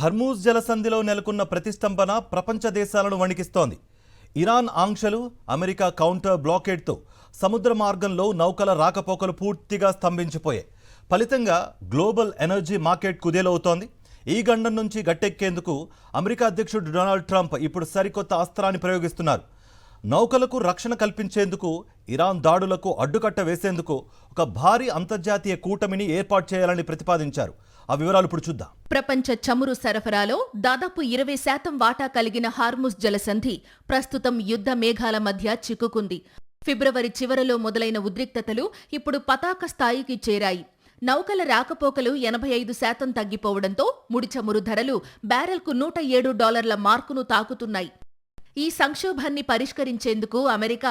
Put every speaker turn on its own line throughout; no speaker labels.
Hormuz జలసంధిలో నెలకొన్న ప్రతిష్టంభన ప్రపంచ దేశాలను వణికిస్తోంది. ఇరాన్ ఆంక్షలు, అమెరికా కౌంటర్ బ్లాకేడ్తో సముద్ర మార్గంలో నౌకల రాకపోకలు పూర్తిగా స్తంభించిపోయాయి. ఫలితంగా గ్లోబల్ ఎనర్జీ మార్కెట్ కుదేలవుతోంది. ఈ గండం నుంచి గట్టెక్కేందుకు అమెరికా అధ్యక్షుడు డొనాల్డ్ ట్రంప్ ఇప్పుడు సరికొత్త అస్త్రాన్ని ప్రయోగిస్తున్నారు. నౌకలకు రక్షణ కల్పించేందుకు, ఇరాన్ దాడులకు అడ్డుకట్ట వేసేందుకు ఒక భారీ అంతర్జాతీయ కూటమిని ఏర్పాటు చేయాలని ప్రతిపాదించారు. ఆ వివరాలు ఇప్పుడు చూద్దాం.
ప్రపంచ చమురు సరఫరాలో దాదాపు 20% వాటా కలిగిన హార్ముజ్ జలసంధి ప్రస్తుతం యుద్ధ మేఘాల మధ్య చిక్కుకుంది. ఫిబ్రవరి చివరలో మొదలైన ఉద్రిక్తతలు ఇప్పుడు పతాక స్థాయికి చేరాయి. నౌకల రాకపోకలు 85% తగ్గిపోవడంతో ముడి చమురు ధరలు బ్యారెల్కు $107 మార్కును తాకుతున్నాయి. ఈ సంక్షోభాన్ని పరిష్కరించేందుకు America,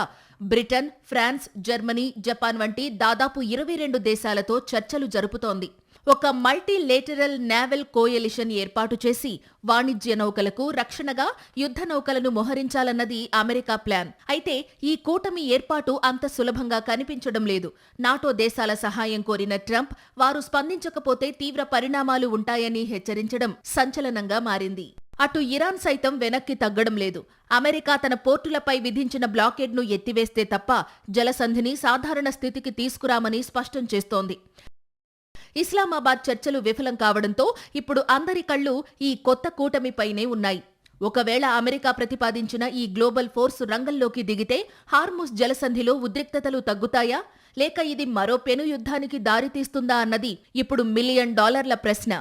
Britain, France, Germany, Japan వంటి దాదాపు 22 దేశాలతో చర్చలు జరుపుతోంది. ఒక మల్టీలేటరల్ నేవల్ కోయలిషన్ ఏర్పాటు చేసి వాణిజ్య నౌకలకు రక్షణగా యుద్ధ నౌకలను మోహరించాలన్నది అమెరికా ప్లాన్. అయితే ఈ కూటమి ఏర్పాటు అంత సులభంగా కనిపించడం లేదు. నాటో దేశాల సహాయం కోరిన ట్రంప్ వారు స్పందించకపోతే తీవ్ర పరిణామాలు ఉంటాయని హెచ్చరించడం సంచలనంగా మారింది. అటు ఇరాన్ సైతం వెనక్కి తగ్గడం లేదు. అమెరికా తన పోర్టులపై విధించిన బ్లాకేడ్ను ఎత్తివేస్తే తప్ప జలసంధిని సాధారణ స్థితికి తీసుకురామని స్పష్టం చేస్తోంది. ఇస్లామాబాద్ చర్చలు విఫలం కావడంతో ఇప్పుడు అందరి కళ్లు ఈ కొత్త కూటమిపైనే ఉన్నాయి. ఒకవేళ అమెరికా ప్రతిపాదించిన ఈ గ్లోబల్ ఫోర్స్ రంగంలోకి దిగితే హార్ముజ్ జలసంధిలో ఉద్రిక్తతలు తగ్గుతాయా, లేక ఇది మరో పెను యుద్ధానికి దారితీస్తుందా అన్నది ఇప్పుడు $1 మిలియన్ ప్రశ్న.